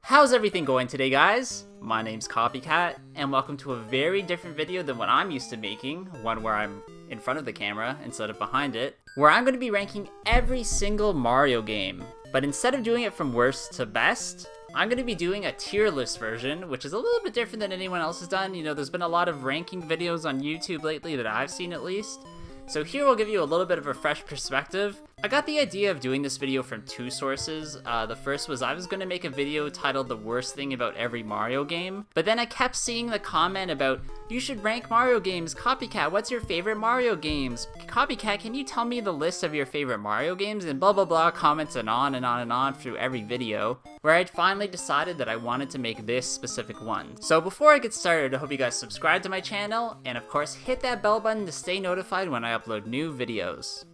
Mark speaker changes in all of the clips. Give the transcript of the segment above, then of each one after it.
Speaker 1: How's everything going today, guys? My name's Copycat, and welcome to a very different video than what I'm used to making, one where I'm in front of the camera instead of behind it, where I'm going to be ranking every single Mario game. But instead of doing it from worst to best, I'm going to be doing a tier list version, which is a little bit different than anyone else has done. You know, there's been a lot of ranking videos on YouTube lately that I've seen at least. So here we'll give you a little bit of a fresh perspective. I got the idea of doing this video from two sources. The first was I was going to make a video titled The Worst Thing About Every Mario Game, but then I kept seeing the comment about, you should rank Mario games. Copycat, what's your favorite Mario games? Copycat, can you tell me the list of your favorite Mario games? And blah blah blah comments and on and on and on through every video, where I finally decided that I wanted to make this specific one. So before I get started, I hope you guys subscribe to my channel, and of course hit that bell button to stay notified when I upload new videos.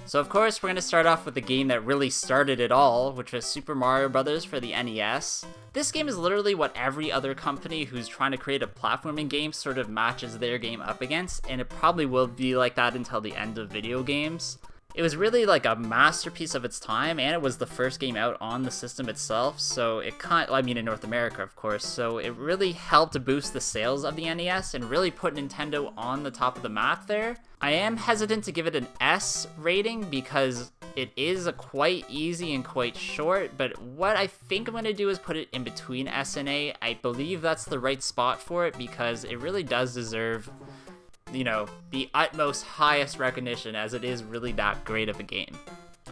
Speaker 1: So of course, we're going to start off with the game that really started it all, which was Super Mario Bros. For the NES. This game is literally what every other company who's trying to create a platforming game sort of matches their game up against, and it probably will be like that until the end of video games. It was really like a masterpiece of its time, and it was the first game out on the system itself, so it in North America, of course, so it really helped to boost the sales of the NES and really put Nintendo on the top of the map there. I am hesitant to give it an S rating because it is quite easy and quite short, but what I think I'm going to do is put it in between S and A. I believe that's the right spot for it because it really does deserve, you know, the utmost highest recognition, as it is really that great of a game.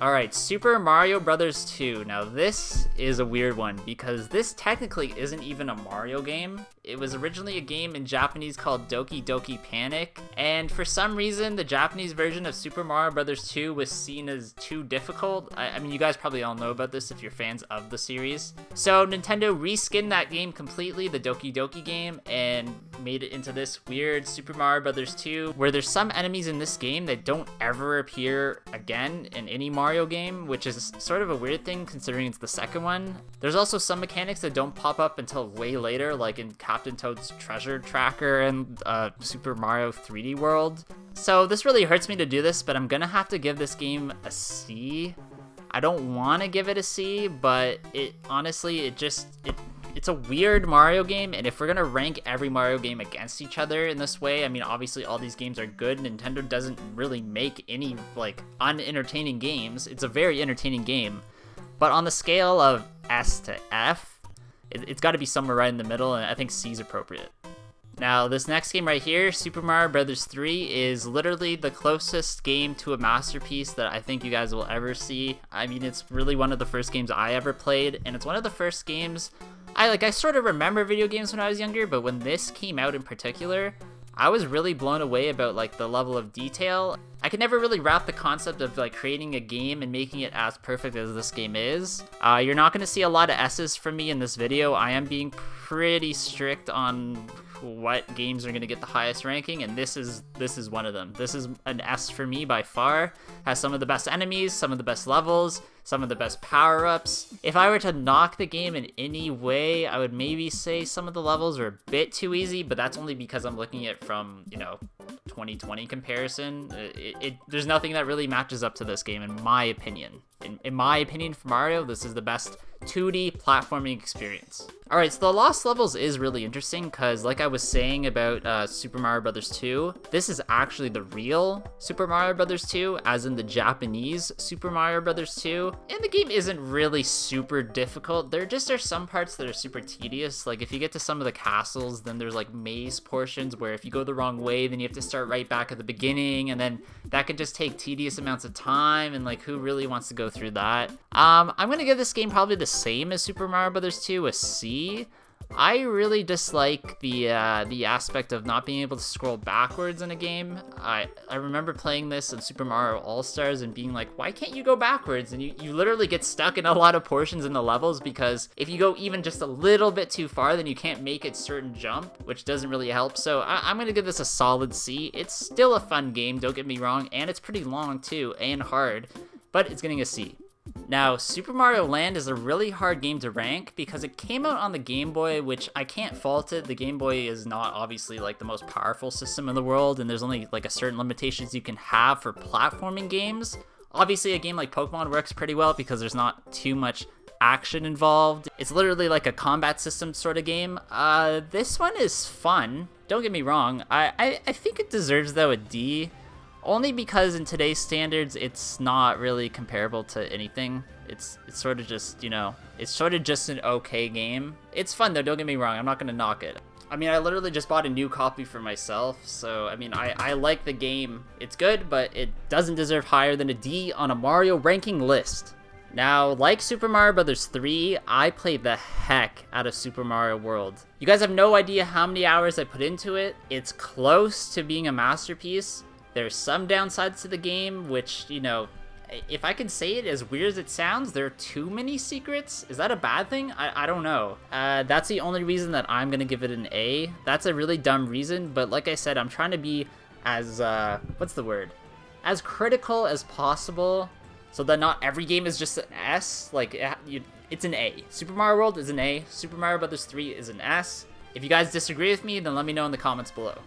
Speaker 1: Alright, Super Mario Bros. 2. Now this is a weird one because this technically isn't even a Mario game. It was originally a game in Japanese called Doki Doki Panic, and for some reason the Japanese version of Super Mario Bros. 2 was seen as too difficult. I mean, you guys probably all know about this if you're fans of the series. So Nintendo reskinned that game completely, the Doki Doki game, and made it into this weird Super Mario Bros. 2, where there's some enemies in this game that don't ever appear again in any Mario game, which is sort of a weird thing considering it's the second one. There's also some mechanics that don't pop up until way later, like in Captain Toad's Treasure Tracker and Super Mario 3D World. So this really hurts me to do this, but I'm gonna have to give this game a C. I don't want to give it a C, but it's a weird Mario game, and if we're gonna rank every Mario game against each other in this way, I mean, obviously all these games are good. Nintendo doesn't really make any like unentertaining games. It's a very entertaining game, but on the scale of S to F, it's got to be somewhere right in the middle, and I think C is appropriate. Now, this next game right here, Super Mario Bros. 3, is literally the closest game to a masterpiece that I think you guys will ever see. I mean, it's really one of the first games I ever played, and it's one of the first games I sort of remember video games when I was younger, but when this came out in particular, I was really blown away about like the level of detail. I could never really wrap the concept of like creating a game and making it as perfect as this game is. You're not going to see a lot of S's from me in this video. I am being pretty strict on what games are going to get the highest ranking, and this is one of them. This is an S for me by far. Has some of the best enemies, some of the best levels, some of the best power-ups. If I were to knock the game in any way, I would maybe say some of the levels are a bit too easy, but that's only because I'm looking at it from, 2020 comparison. There's nothing that really matches up to this game, in my opinion. In my opinion, for Mario, this is the best 2D platforming experience. Alright, so the Lost Levels is really interesting because, like I was saying about Super Mario Bros. 2, this is actually the real Super Mario Bros. 2, as in the Japanese Super Mario Bros. 2. And the game isn't really super difficult. There just are some parts that are super tedious. Like if you get to some of the castles, then there's like maze portions where if you go the wrong way, then you have to start right back at the beginning, and then that could just take tedious amounts of time, and like who really wants to go through that? I'm gonna give this game probably the same as Super Mario Bros. 2, a C. I really dislike the aspect of not being able to scroll backwards in a game. I remember playing this in Super Mario All-Stars and being like, why can't you go backwards? And you literally get stuck in a lot of portions in the levels because if you go even just a little bit too far, then you can't make a certain jump, which doesn't really help. So I'm going to give this a solid C. It's still a fun game, don't get me wrong, and it's pretty long too, and hard, but it's getting a C. Now, Super Mario Land is a really hard game to rank because it came out on the Game Boy, which I can't fault it. The Game Boy is not obviously like the most powerful system in the world, and there's only like a certain limitations you can have for platforming games. Obviously, a game like Pokemon works pretty well because there's not too much action involved. It's literally like a combat system sort of game. This one is fun. Don't get me wrong. I think it deserves, though, a D. Only because in today's standards, it's not really comparable to anything. It's sort of just, you know, it's sort of just an okay game. It's fun, though. Don't get me wrong. I'm not going to knock it. I mean, I literally just bought a new copy for myself, so, I mean, I like the game. It's good, but it doesn't deserve higher than a D on a Mario ranking list. Now, like Super Mario Bros. 3, I played the heck out of Super Mario World. You guys have no idea how many hours I put into it. It's close to being a masterpiece. There's some downsides to the game, which, you know, if I can say it as weird as it sounds, there are too many secrets. Is that a bad thing? I don't know. That's the only reason that I'm gonna give it an A. That's a really dumb reason, but like I said, I'm trying to be as, what's the word? As critical as possible, so that not every game is just an S. Like, it's an A. Super Mario World is an A. Super Mario Bros. 3 is an S. If you guys disagree with me, then let me know in the comments below.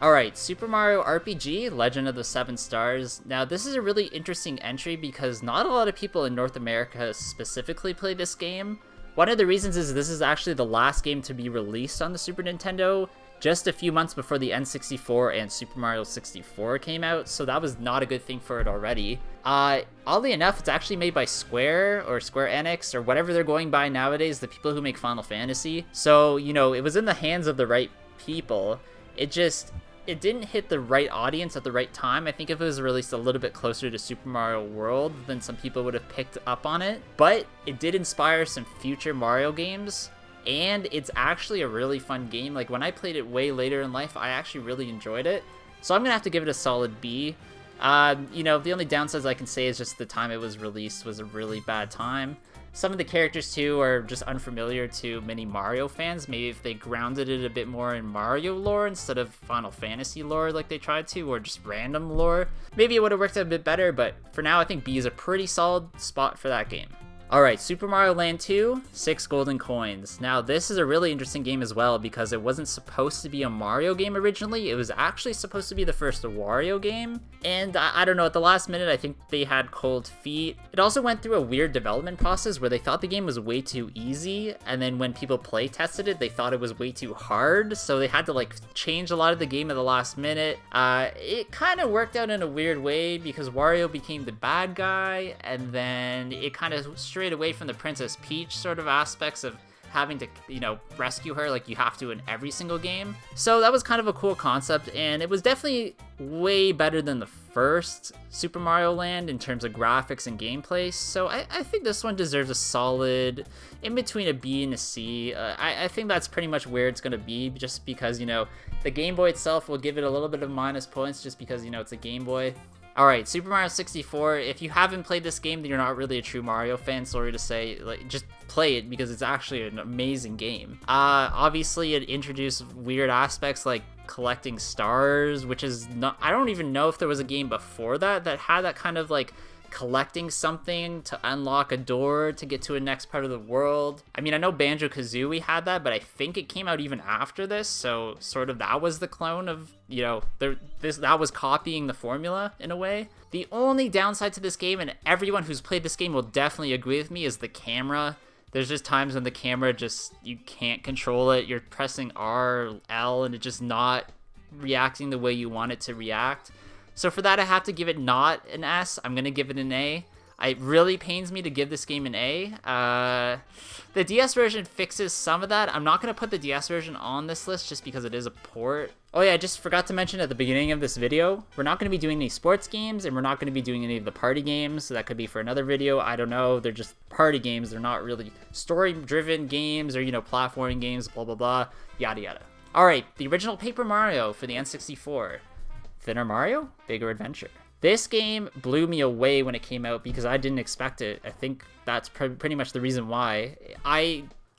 Speaker 1: Alright, Super Mario RPG, Legend of the Seven Stars. Now, this is a really interesting entry because not a lot of people in North America specifically play this game. One of the reasons is this is actually the last game to be released on the Super Nintendo, just a few months before the N64 and Super Mario 64 came out, so that was not a good thing for it already. Oddly enough, it's actually made by Square, or Square Enix, or whatever they're going by nowadays, the people who make Final Fantasy. So, you know, it was in the hands of the right people. It didn't hit the right audience at the right time. I think if it was released a little bit closer to Super Mario World, then some people would have picked up on it. But it did inspire some future Mario games, and it's actually a really fun game. Like, when I played it way later in life, I actually really enjoyed it. So I'm gonna have to give it a solid B. You know, the only downsides I can say is just the time it was released was a really bad time. Some of the characters, too, are just unfamiliar to many Mario fans. Maybe if they grounded it a bit more in Mario lore instead of Final Fantasy lore like they tried to, or just random lore, maybe it would have worked out a bit better, but for now, I think B is a pretty solid spot for that game. Alright, Super Mario Land 2, 6 golden coins. Now, this is a really interesting game as well because it wasn't supposed to be a Mario game originally. It was actually supposed to be the first Wario game. And I don't know, at the last minute, I think they had cold feet. It also went through a weird development process where they thought the game was way too easy. And then when people play tested it, they thought it was way too hard. So they had to like change a lot of the game at the last minute. It kind of worked out in a weird way because Wario became the bad guy. And then it kind of strayed away from the Princess Peach sort of aspects of having to, you know, rescue her like you have to in every single game. So that was kind of a cool concept, and it was definitely way better than the first Super Mario Land in terms of graphics and gameplay. So I think this one deserves a solid in between a B and a C. I think that's pretty much where it's going to be, just because, you know, the Game Boy itself will give it a little bit of minus points just because, you know, it's a Game Boy. Alright, Super Mario 64, if you haven't played this game, then you're not really a true Mario fan, sorry to say. Like, just play it because it's actually an amazing game. Obviously, it introduced weird aspects like collecting stars, which is not, I don't even know if there was a game before that had that kind of like collecting something to unlock a door to get to a next part of the world. I mean, I know Banjo-Kazooie had that, but I think it came out even after this, so sort of that was the clone of, you know, that was copying the formula in a way. The only downside to this game, and everyone who's played this game will definitely agree with me, is the camera. There's just times when the camera just, you can't control it. You're pressing R, L, and it's just not reacting the way you want it to react. So for that, I have to give it not an S. I'm going to give it an A. It really pains me to give this game an A. The DS version fixes some of that. I'm not going to put the DS version on this list just because it is a port. Oh yeah, I just forgot to mention at the beginning of this video, we're not going to be doing any sports games, and we're not going to be doing any of the party games. So that could be for another video. I don't know. They're just party games. They're not really story-driven games or, you know, platforming games, blah, blah, blah, yada, yada. All right, the original Paper Mario for the N64. Thinner Mario, Bigger Adventure. This game blew me away when it came out because I didn't expect it. I think that's pretty much the reason why.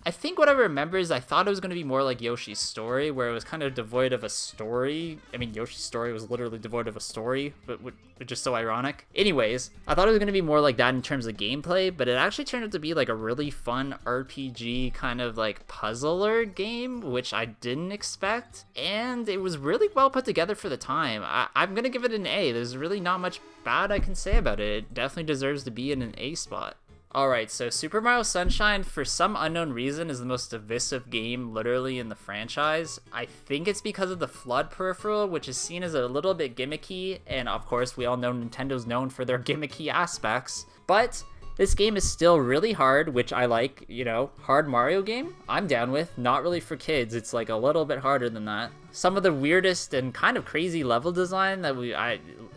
Speaker 1: I think what I remember is I thought it was going to be more like Yoshi's Story, where it was kind of devoid of a story. I mean, Yoshi's Story was literally devoid of a story, but which is so ironic. Anyways, I thought it was going to be more like that in terms of gameplay, but it actually turned out to be like a really fun RPG kind of like puzzler game, which I didn't expect. And it was really well put together for the time. I'm going to give it an A. There's really not much bad I can say about it. It definitely deserves to be in an A spot. Alright, so Super Mario Sunshine, for some unknown reason, is the most divisive game literally in the franchise. I think it's because of the FLUDD peripheral, which is seen as a little bit gimmicky, and of course we all know Nintendo's known for their gimmicky aspects. But this game is still really hard, which I like, you know, hard Mario game, I'm down with. Not really for kids, it's like a little bit harder than that. Some of the weirdest and kind of crazy level design that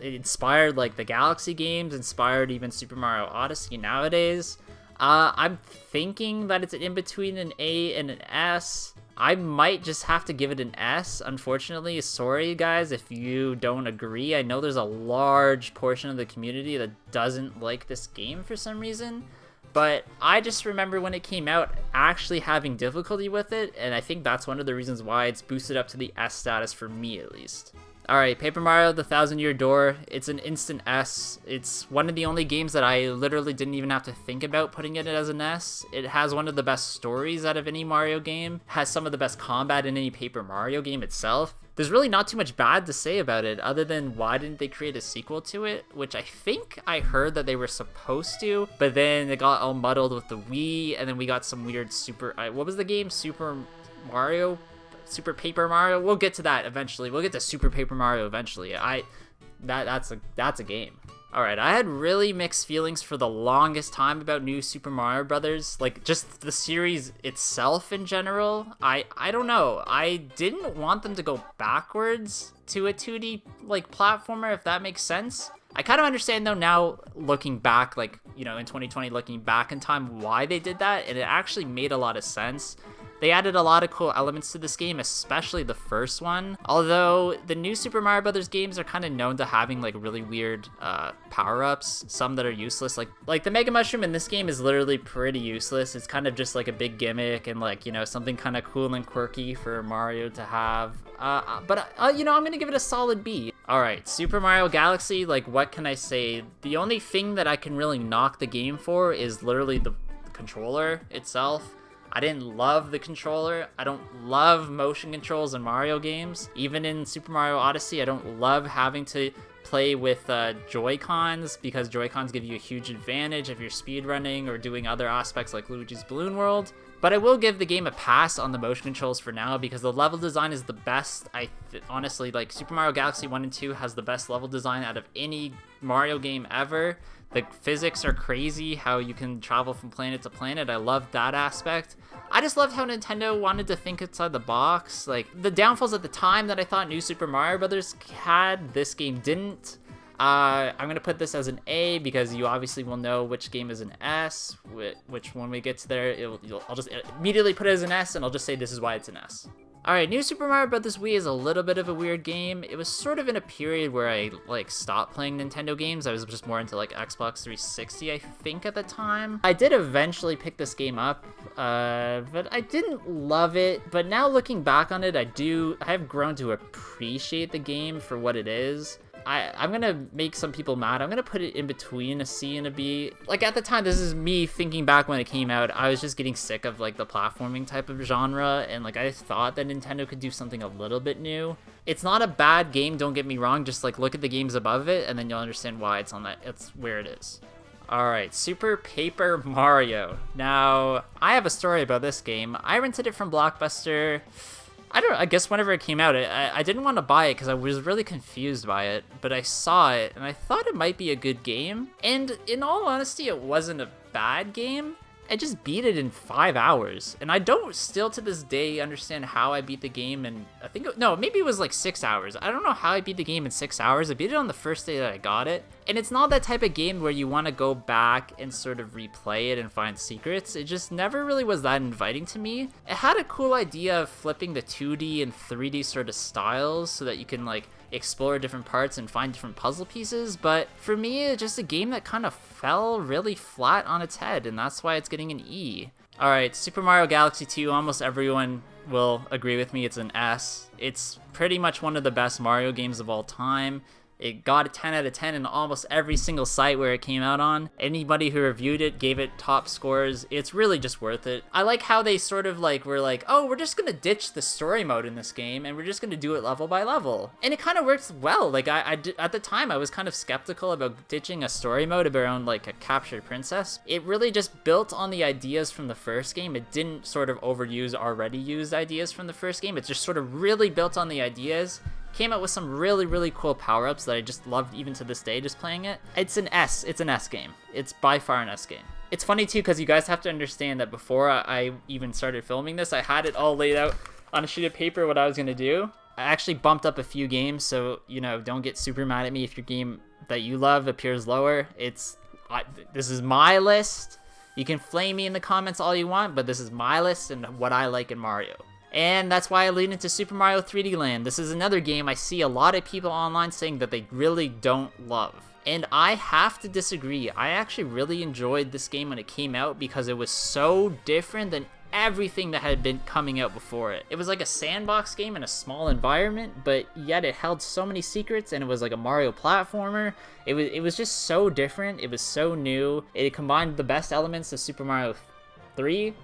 Speaker 1: it inspired like the Galaxy games, inspired even Super Mario Odyssey nowadays. I'm thinking that it's in between an A and an S. I might just have to give it an S, unfortunately. Sorry guys if you don't agree. I know there's a large portion of the community that doesn't like this game for some reason, but I just remember when it came out actually having difficulty with it, and I think that's one of the reasons why it's boosted up to the S status for me at least. Alright, Paper Mario The Thousand Year Door, it's an instant S. It's one of the only games that I literally didn't even have to think about putting it as an S. It has one of the best stories out of any Mario game, has some of the best combat in any Paper Mario game itself. There's really not too much bad to say about it, other than why didn't they create a sequel to it, which I think I heard that they were supposed to, but then it got all muddled with the Wii, and then we got some weird what was the game? Super Paper Mario? We'll get to that eventually. We'll get to Super Paper Mario eventually. That's a game. Alright, I had really mixed feelings for the longest time about New Super Mario Brothers. Like, just the series itself in general. I don't know. I didn't want them to go backwards to a 2D, like, platformer, if that makes sense. I kind of understand, though, now looking back, like, you know, in 2020, looking back in time, why they did that, and it actually made a lot of sense. They added a lot of cool elements to this game, especially the first one. Although the new Super Mario Brothers games are kind of known to having like really weird power-ups, some that are useless. Like the Mega Mushroom in this game is literally pretty useless. It's kind of just like a big gimmick and like, you know, something kind of cool and quirky for Mario to have. But you know, I'm gonna give it a solid B. Alright, Super Mario Galaxy, like what can I say? The only thing that I can really knock the game for is literally the controller itself. I didn't love the controller. I don't love motion controls in Mario games. Even in Super Mario Odyssey, I don't love having to play with Joy-Cons, because Joy-Cons give you a huge advantage if you're speedrunning or doing other aspects like Luigi's Balloon World. But I will give the game a pass on the motion controls for now, because the level design is the best. Honestly, like Super Mario Galaxy 1 and 2 has the best level design out of any Mario game ever. The physics are crazy, how you can travel from planet to planet. I love that aspect. I just loved how Nintendo wanted to think outside the box. Like, the downfalls at the time that I thought New Super Mario Brothers had, this game didn't. I'm gonna put this as an A because you obviously will know which game is an S, which when we get to there, I'll just immediately put it as an S, and I'll just say this is why it's an S. Alright, New Super Mario Bros. Wii is a little bit of a weird game. It was sort of in a period where I, like, stopped playing Nintendo games. I was just more into, like, Xbox 360, I think, at the time. I did eventually pick this game up, but I didn't love it. But now looking back on it, I have grown to appreciate the game for what it is. I'm gonna make some people mad. I'm gonna put it in between a C and a B. Like, at the time, this is me thinking back when it came out, I was just getting sick of, like, the platforming type of genre, and, like, I thought that Nintendo could do something a little bit new. It's not a bad game, don't get me wrong, just, like, look at the games above it, and then you'll understand why it's where it is. Alright, Super Paper Mario. Now, I have a story about this game. I rented it from Blockbuster. I guess whenever it came out, I didn't want to buy it because I was really confused by it, but I saw it and I thought it might be a good game. And in all honesty, it wasn't a bad game. I just beat it in 5 hours, and I don't still to this day understand how I beat the game in, maybe it was like 6 hours. I don't know how I beat the game in 6 hours. I beat it on the first day that I got it, and it's not that type of game where you want to go back and sort of replay it and find secrets. It just never really was that inviting to me. It had a cool idea of flipping the 2D and 3D sort of styles so that you can, like, explore different parts and find different puzzle pieces, but for me, it's just a game that kind of fell really flat on its head, and that's why it's getting an E. Alright, Super Mario Galaxy 2, almost everyone will agree with me, it's an S. It's pretty much one of the best Mario games of all time. It got a 10 out of 10 in almost every single site where it came out on. Anybody who reviewed it gave it top scores. It's really just worth it. I like how they sort of like were like, oh, we're just gonna ditch the story mode in this game and we're just gonna do it level by level. And it kind of works well. Like at the time I was kind of skeptical about ditching a story mode around like a captured princess. It really just built on the ideas from the first game. It didn't sort of overuse already used ideas from the first game. It just sort of really built on the ideas. Came out with some really cool power-ups that I just loved even to this day just playing it. It's an S game. It's by far an S game. It's funny too because you guys have to understand that before I even started filming this, I had it all laid out on a sheet of paper what I was gonna do. I actually bumped up a few games, so you know, don't get super mad at me if your game that you love appears lower. This is my list. You can flame me in the comments all you want, but this is my list and what I like in Mario. And that's why I lead into Super Mario 3D Land. This is another game I see a lot of people online saying that they really don't love. And I have to disagree. I actually really enjoyed this game when it came out because it was so different than everything that had been coming out before it. It was like a sandbox game in a small environment, but yet it held so many secrets, and it was like a Mario platformer. It was just so different. It was so new. It combined the best elements of Super Mario 3.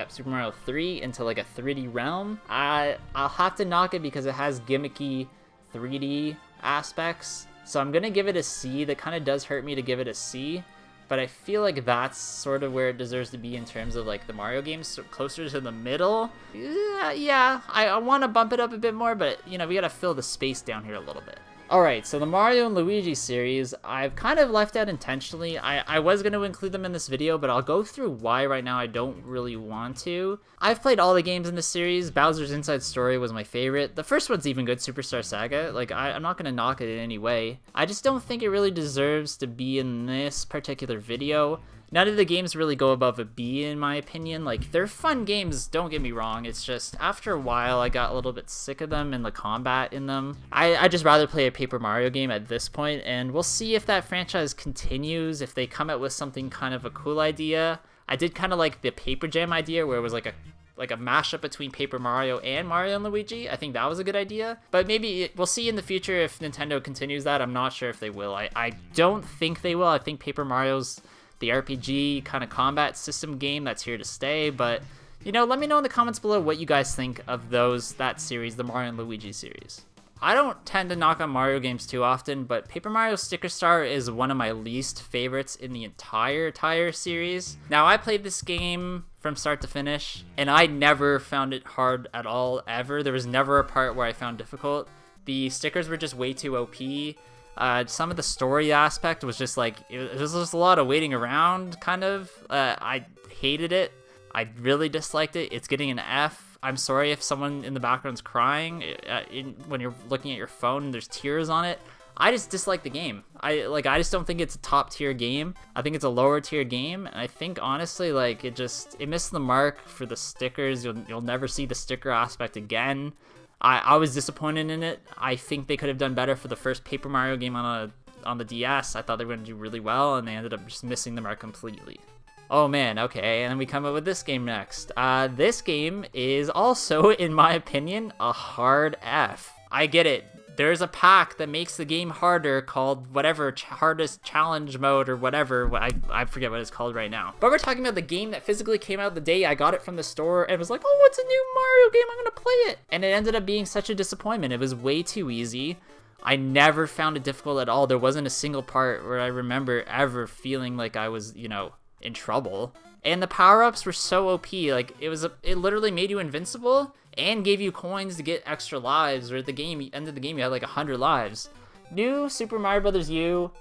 Speaker 1: Super Mario 3 into like a 3D realm. I'll have to knock it because it has gimmicky 3D aspects. So I'm gonna give it a C. That kind of does hurt me to give it a C, but I feel like that's sort of where it deserves to be in terms of like the Mario games, so closer to the middle. Yeah, I want to bump it up a bit more, but you know, we gotta fill the space down here a little bit. Alright, so the Mario and Luigi series, I've kind of left out intentionally. I was going to include them in this video, but I'll go through why right now I don't really want to. I've played all the games in this series. Bowser's Inside Story was my favorite. The first one's even good, Superstar Saga. Like, I'm not going to knock it in any way. I just don't think it really deserves to be in this particular video. None of the games really go above a B in my opinion. Like, they're fun games, don't get me wrong. It's just, after a while, I got a little bit sick of them and the combat in them. I'd just rather play a Paper Mario game at this point, and we'll see if that franchise continues, if they come out with something kind of a cool idea. I did kind of like the Paper Jam idea, where it was like a mashup between Paper Mario and Mario and Luigi. I think that was a good idea. But maybe we'll see in the future if Nintendo continues that. I'm not sure if they will. I don't think they will. I think Paper Mario's the RPG kind of combat system game that's here to stay, but you know, let me know in the comments below what you guys think of that series, the Mario and Luigi series. I don't tend to knock on Mario games too often, but Paper Mario Sticker Star is one of my least favorites in the entire series. Now, I played this game from start to finish, and I never found it hard at all, ever. There was never a part where I found difficult. The stickers were just way too OP. Some of the story aspect was just like, it was just a lot of waiting around, kind of. I hated it. I really disliked it. It's getting an F. I'm sorry if someone in the background's crying when you're looking at your phone and there's tears on it. I just dislike the game. I just don't think it's a top tier game. I think it's a lower tier game, and I think honestly, like, it missed the mark for the stickers. You'll never see the sticker aspect again. I was disappointed in it. I think they could have done better for the first Paper Mario game on the DS. I thought they were going to do really well, and they ended up just missing the mark completely. Oh man, okay, and then we come up with this game next. This game is also, in my opinion, a hard F. I get it. There's a pack that makes the game harder called whatever, hardest challenge mode or whatever. I forget what it's called right now. But we're talking about the game that physically came out the day I got it from the store and was like, oh, it's a new Mario game, I'm gonna play it. And it ended up being such a disappointment. It was way too easy. I never found it difficult at all. There wasn't a single part where I remember ever feeling like I was, you know, in trouble. And the power-ups were so OP. Like, it literally made you invincible and gave you coins to get extra lives, or at the end of the game you had like 100 lives. New Super Mario Bros. U,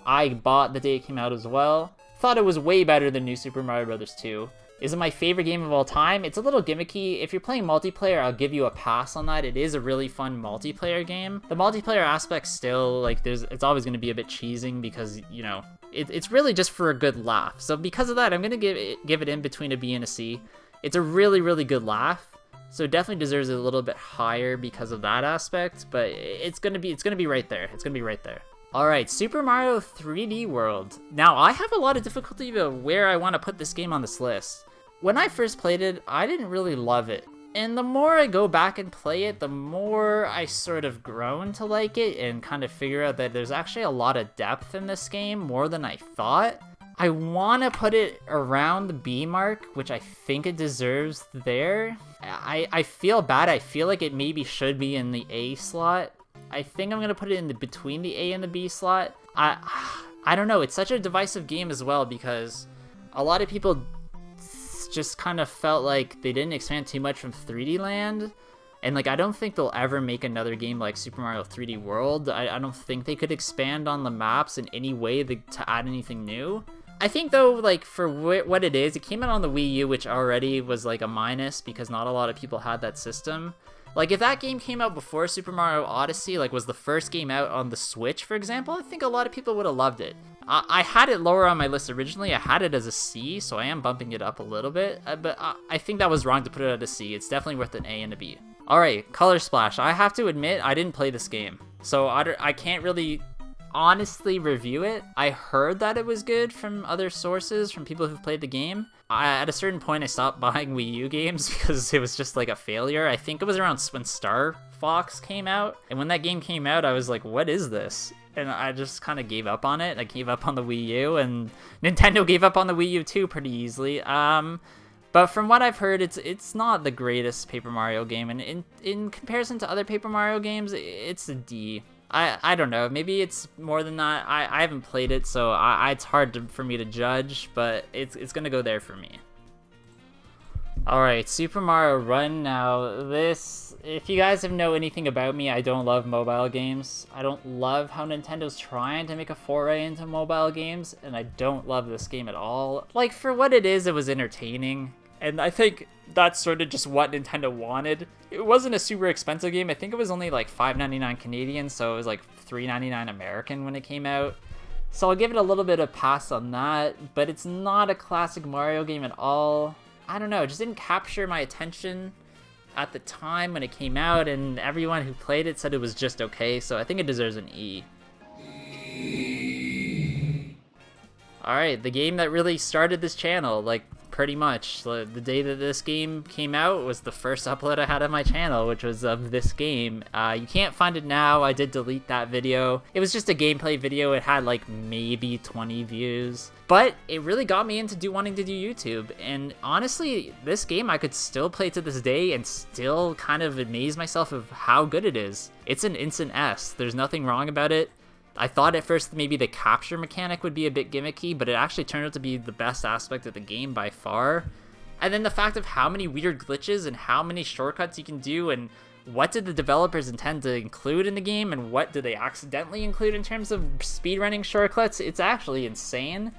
Speaker 1: I bought the day it came out as well. Thought it was way better than New Super Mario Bros. 2. Is it my favorite game of all time? It's a little gimmicky. If you're playing multiplayer, I'll give you a pass on that. It is a really fun multiplayer game. The multiplayer aspect still, like, it's always going to be a bit cheesing because, you know, it's really just for a good laugh. So because of that, I'm going to give it in between a B and a C. It's a really, really good laugh. So it definitely deserves a little bit higher because of that aspect, but it's gonna be right there. It's gonna be right there. All right, Super Mario 3D World. Now, I have a lot of difficulty about where I want to put this game on this list. When I first played it, I didn't really love it. And the more I go back and play it, the more I sort of grown to like it and kind of figure out that there's actually a lot of depth in this game, more than I thought. I want to put it around the B mark, which I think it deserves there. I feel bad. I feel like it maybe should be in the A slot. I think I'm going to put it in the between the A and the B slot. I don't know. It's such a divisive game as well because a lot of people just kind of felt like they didn't expand too much from 3D Land. And like, I don't think they'll ever make another game like Super Mario 3D World. I don't think they could expand on the maps in any way to add anything new. I think though, like for what it is, it came out on the Wii U, which already was like a minus because not a lot of people had that system. Like if that game came out before Super Mario Odyssey, like was the first game out on the Switch, for example, I think a lot of people would have loved it. I had it lower on my list originally. I had it as a C, so I am bumping it up a little bit. But I think that was wrong to put it at a C. It's definitely worth an A and a B. Alright, Color Splash. I have to admit, I didn't play this game. So I can't really honestly review it. I heard that it was good from other sources, from people who've played the game. At a certain point, I stopped buying Wii U games because it was just like a failure. I think it was around when Star Fox came out. And when that game came out, I was like, what is this? And I just kind of gave up on it. I gave up on the Wii U, and Nintendo gave up on the Wii U too pretty easily. But from what I've heard, it's not the greatest Paper Mario game, and in comparison to other Paper Mario games, it's a D. I don't know, maybe it's more than that. I haven't played it, so it's hard for me to judge, but it's gonna go there for me. Alright, Super Mario Run now. This, if you guys know anything about me, I don't love mobile games. I don't love how Nintendo's trying to make a foray into mobile games, and I don't love this game at all. Like, for what it is, it was entertaining, and I think that's sort of just what Nintendo wanted. It wasn't a super expensive game. I think it was only like $5.99 Canadian, so it was like $3.99 American when it came out. So I'll give it a little bit of pass on that, but it's not a classic Mario game at all. I don't know, it just didn't capture my attention at the time when it came out, and everyone who played it said it was just okay, so I think it deserves an E. Alright, the game that really started this channel, like, pretty much. The day that this game came out was the first upload I had on my channel, which was of this game. You can't find it now. I did delete that video. It was just a gameplay video. It had like maybe 20 views. But it really got me into wanting to do YouTube. And honestly, this game I could still play to this day and still kind of amaze myself of how good it is. It's an instant S. There's nothing wrong about it. I thought at first maybe the capture mechanic would be a bit gimmicky, but it actually turned out to be the best aspect of the game by far. And then the fact of how many weird glitches and how many shortcuts you can do, and what did the developers intend to include in the game, and what did they accidentally include in terms of speedrunning shortcuts, it's actually insane.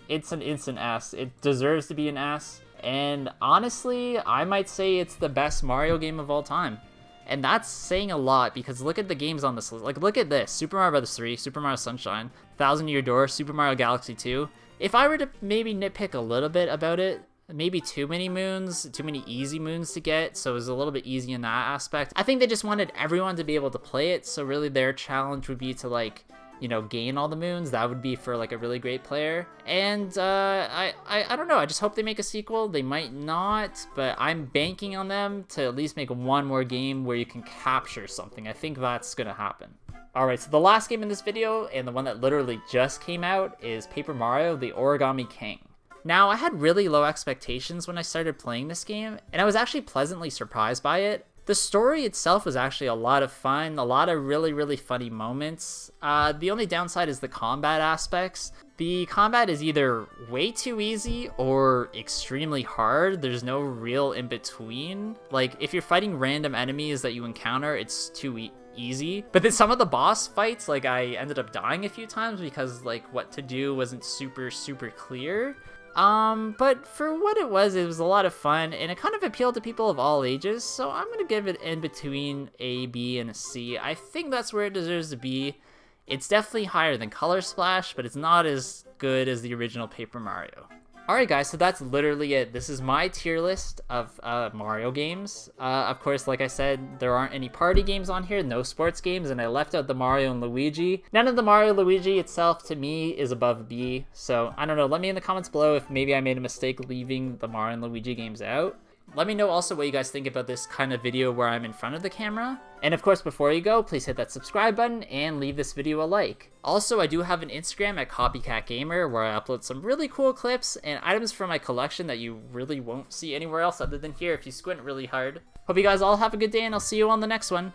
Speaker 1: It's an instant S. It deserves to be an S. And honestly, I might say it's the best Mario game of all time. And that's saying a lot, because look at the games on this list. Like, look at this. Super Mario Bros. 3, Super Mario Sunshine, Thousand Year Door, Super Mario Galaxy 2. If I were to maybe nitpick a little bit about it, maybe too many moons, too many easy moons to get, so it was a little bit easy in that aspect. I think they just wanted everyone to be able to play it, so really their challenge would be to, like, you know, gain all the moons. That would be for like a really great player. And I don't know, I just hope they make a sequel. They might not, but I'm banking on them to at least make one more game where you can capture something. I think that's gonna happen. Alright, so the last game in this video, and the one that literally just came out, is Paper Mario: The Origami King. Now, I had really low expectations when I started playing this game, and I was actually pleasantly surprised by it. The story itself was actually a lot of fun, a lot of really funny moments. The only downside is the combat aspects. The combat is either way too easy or extremely hard. There's no real in between. Like, if you're fighting random enemies that you encounter, it's too easy. But then some of the boss fights, like, I ended up dying a few times because, like, what to do wasn't super clear. But for what it was a lot of fun, and it kind of appealed to people of all ages, so I'm gonna give it in between A, B, and a C. I think that's where it deserves to be. It's definitely higher than Color Splash, but it's not as good as the original Paper Mario. Alright guys, so that's literally it. This is my tier list of Mario games. Of course, like I said, there aren't any party games on here, no sports games, and I left out the Mario and Luigi. None of the Mario Luigi itself, to me, is above B, so I don't know, let me in the comments below if maybe I made a mistake leaving the Mario and Luigi games out. Let me know also what you guys think about this kind of video where I'm in front of the camera. And of course, before you go, please hit that subscribe button and leave this video a like. Also, I do have an Instagram at Copycat Gamer where I upload some really cool clips and items from my collection that you really won't see anywhere else other than here if you squint really hard. Hope you guys all have a good day, and I'll see you on the next one.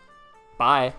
Speaker 1: Bye.